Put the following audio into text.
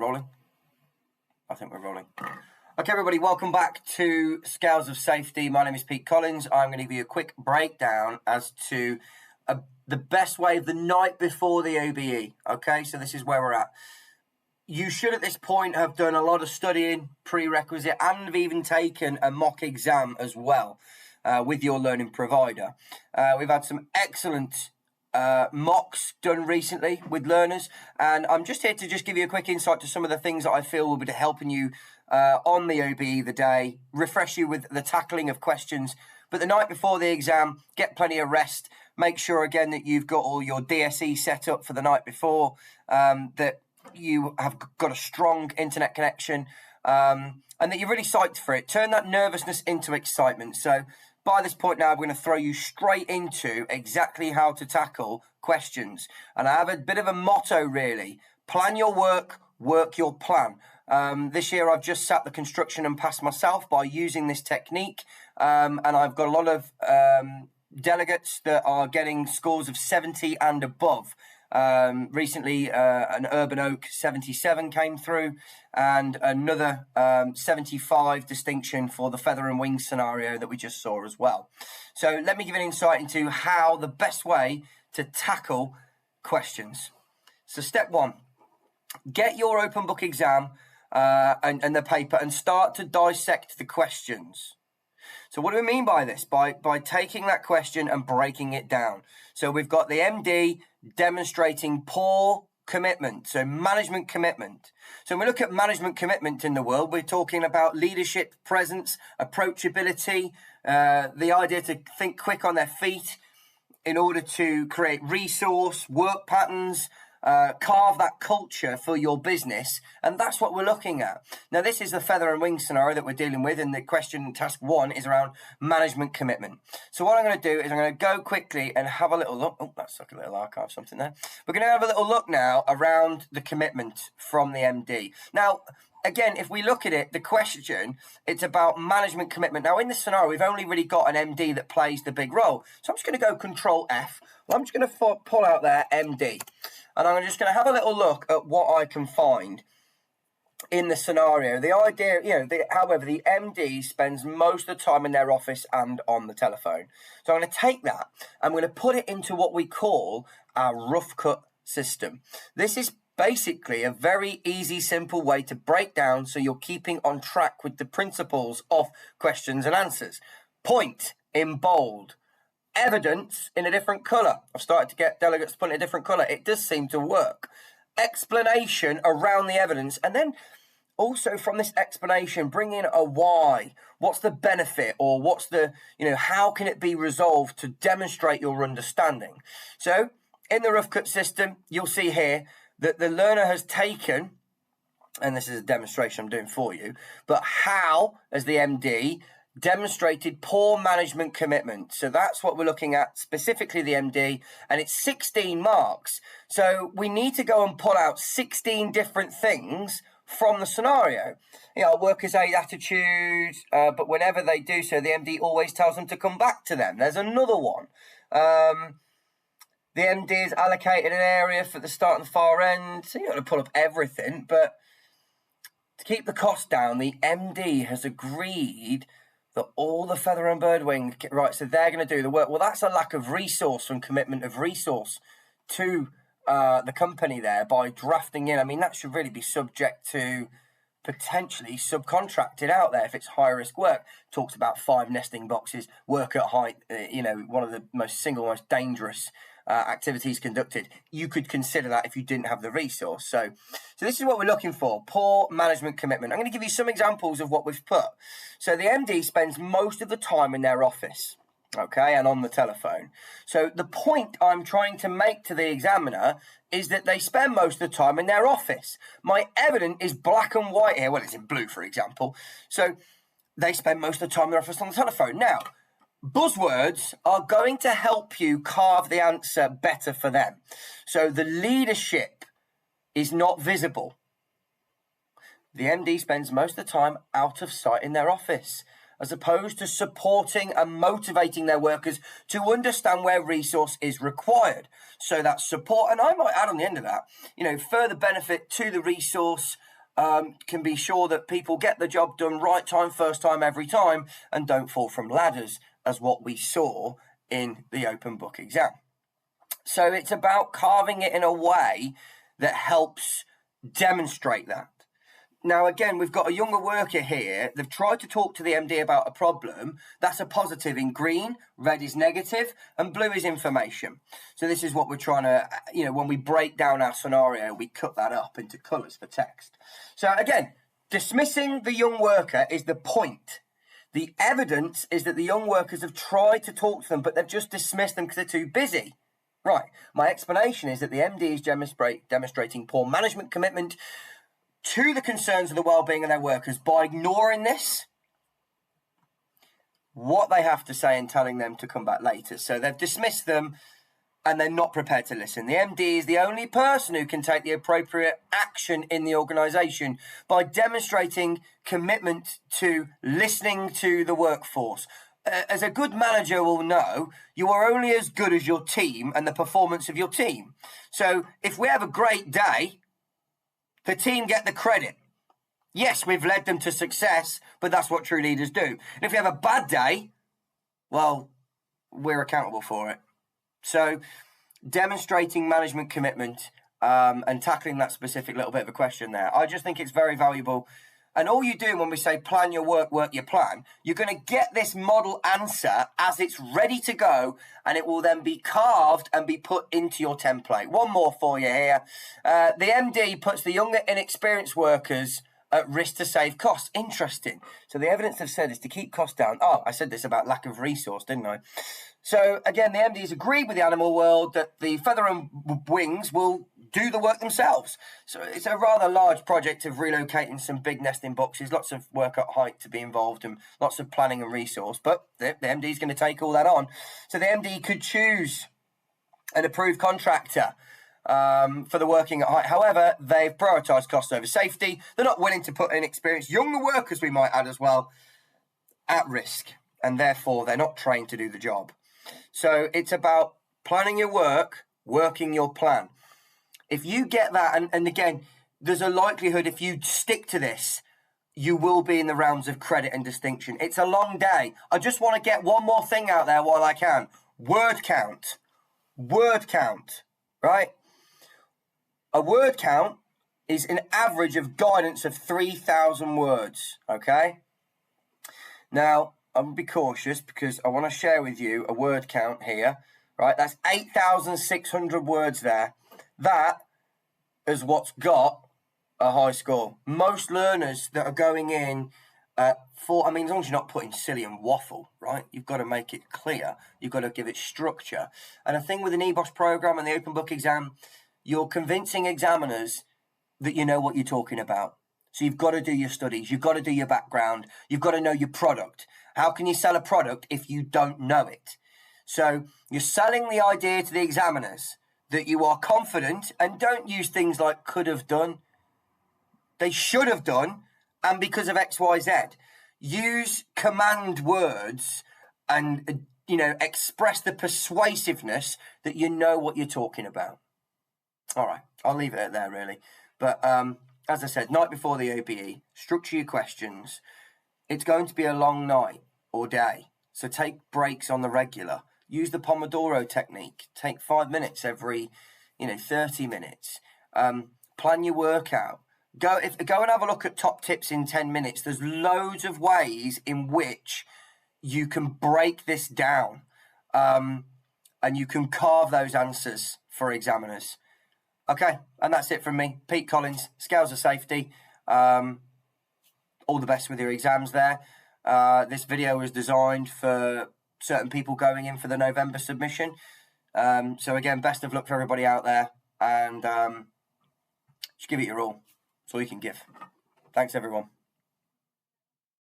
rolling? I think we're rolling. Okay, everybody, welcome back to Scales of Safety. My name is Pete Collins. I'm going to give you a quick breakdown as to the best way of the night before the OBE. Okay, so this is where we're at. You should at this point have done a lot of studying, prerequisite, and have even taken a mock exam as well with your learning provider. We've had some excellent mocks done recently with learners, and I'm just here to just give you a quick insight to some of the things that I feel will be helping you on the OBE the day, refresh you with the tackling of questions. But the night before the exam, get plenty of rest. Make sure again that you've got all your DSE set up for the night before, that you have got a strong internet connection, and that you're really psyched for it. Turn that nervousness into excitement. So by this point now, we're going to throw you straight into exactly how to tackle questions. And I have a bit of a motto, really. Plan your work, work your plan. This year, I've just sat the construction and passed myself by using this technique. And I've got a lot of delegates that are getting scores of 70 and above. Recently, an Urban Oak 77 came through, and another 75 distinction for the feather and wing scenario that we just saw as well. So let me give an insight into how the best way to tackle questions. So step one, get your open book exam and the paper and start to dissect the questions. So what do we mean by this? By taking that question and breaking it down. So we've got the MD demonstrating poor commitment, so management commitment. So when we look at management commitment in the world, we're talking about leadership, presence, approachability, the idea to think quick on their feet in order to create resource, work patterns, carve that culture for your business, and that's what we're looking at. Now, this is the feather and wing scenario that we're dealing with, and the question, task one, is around management commitment. So what I'm going to do is I'm going to go quickly and have a little look. Oh, that's like a little archive, something there. We're going to have a little look now around the commitment from the MD. Now, again, if we look at it, the question, it's about management commitment. Now, in this scenario, we've only really got an MD that plays the big role. So I'm just going to go Control F. Well, I'm just going to pull out there MD. And I'm just going to have a little look at what I can find in the scenario. The idea, however, the MD spends most of the time in their office and on the telephone. So I'm going to take that, I'm going to put it into what we call our rough cut system. This is basically a very easy, simple way to break down so you're keeping on track with the principles of questions and answers. Point in bold. Evidence in a different colour. I've started to get delegates to put in a different colour. It does seem to work. Explanation around the evidence. And then also from this explanation, bring in a why. What's the benefit, or what's the, how can it be resolved to demonstrate your understanding? So in the rough cut system, you'll see here that the learner has taken, and this is a demonstration I'm doing for you, but how, as the MD, demonstrated poor management commitment. So that's what we're looking at, specifically the MD, and it's 16 marks. So we need to go and pull out 16 different things from the scenario. Workers' aid attitude, but whenever they do so, the MD always tells them to come back to them. There's another one. The MD is allocated an area for the start and the far end. So you've got to pull up everything, but to keep the cost down, the MD has agreed that all the feather and bird wing, right, so they're going to do the work. Well, that's a lack of resource and commitment of resource to the company there by drafting in. I mean, that should really be subject to potentially subcontracted out there if it's high-risk work. Talks about 5 nesting boxes, work at height, one of the most dangerous activities conducted. You could consider that if you didn't have the resource. So this is what we're looking for, poor management commitment. I'm going to give you some examples of what we've put. So the MD spends most of the time in their office, okay, and on the telephone. So the point I'm trying to make to the examiner is that they spend most of the time in their office. My evidence is black and white here. Well, it's in blue, for example. So they spend most of the time in their office on the telephone. Now, buzzwords are going to help you carve the answer better for them. So the leadership is not visible. The MD spends most of the time out of sight in their office, as opposed to supporting and motivating their workers to understand where resource is required. So that's support, and I might add on the end of that, further benefit to the resource, can be sure that people get the job done right time, first time, every time, and don't fall from ladders, as what we saw in the open book exam. So it's about carving it in a way that helps demonstrate that. Now, again, we've got a younger worker here. They've tried to talk to the MD about a problem. That's a positive in green, red is negative, and blue is information. So this is what we're trying to, when we break down our scenario, we cut that up into colours for text. So again, dismissing the young worker is the point. The evidence is that the young workers have tried to talk to them, but they've just dismissed them because they're too busy. Right. My explanation is that the MD is demonstrating poor management commitment to the concerns of the well-being of their workers by ignoring this, what they have to say, and telling them to come back later. So they've dismissed them and they're not prepared to listen. The MD is the only person who can take the appropriate action in the organisation by demonstrating commitment to listening to the workforce. As a good manager will know, you are only as good as your team and the performance of your team. So if we have a great day, the team get the credit. Yes, we've led them to success, but that's what true leaders do. And if we have a bad day, well, we're accountable for it. So demonstrating management commitment and tackling that specific little bit of a question there, I just think it's very valuable. And all you do when we say plan your work, work your plan, you're going to get this model answer as it's ready to go, and it will then be carved and be put into your template. One more for you here. The MD puts the younger, inexperienced workers at risk to save costs. Interesting. So the evidence they've said is to keep costs down. Oh, I said this about lack of resource, didn't I? So again, the MDs agreed with the animal world that the feather and wings will do the work themselves. So it's a rather large project of relocating some big nesting boxes, lots of work at height to be involved and lots of planning and resource, but the MD is going to take all that on. So the MD could choose an approved contractor for the working at height. However, they've prioritised cost over safety. They're not willing to put inexperienced younger workers, we might add as well, at risk, and therefore they're not trained to do the job. So it's about planning your work, working your plan. If you get that, and again, there's a likelihood if you stick to this, you will be in the realms of credit and distinction. It's a long day. I just want to get one more thing out there while I can. Word count. Word count, right? A word count is an average of guidance of 3,000 words, okay? Now, I'm going to be cautious because I want to share with you a word count here, right? That's 8,600 words there. That is what's got a high score. Most learners that are going in as long as you're not putting silly and waffle, right? You've got to make it clear. You've got to give it structure. And the thing with the Nebosh program and the open book exam, you're convincing examiners that you know what you're talking about. So you've got to do your studies. You've got to do your background. You've got to know your product. How can you sell a product if you don't know it? So you're selling the idea to the examiners that you are confident, and don't use things like could have done. They should have done, and because of X, Y, Z. Use command words and, express the persuasiveness that you know what you're talking about. All right, I'll leave it at there, really. But as I said, night before the OBE, structure your questions. It's going to be a long night or day, so take breaks on the regular. Use the Pomodoro technique. Take 5 minutes every, 30 minutes. Plan your workout. Go and have a look at top tips in 10 minutes. There's loads of ways in which you can break this down, and you can carve those answers for examiners. Okay, and that's it from me, Pete Collins, Scales of Safety. All the best with your exams there. This video was designed for certain people going in for the November submission. So again, best of luck for everybody out there, and just give it your all. That's all you can give. Thanks, everyone.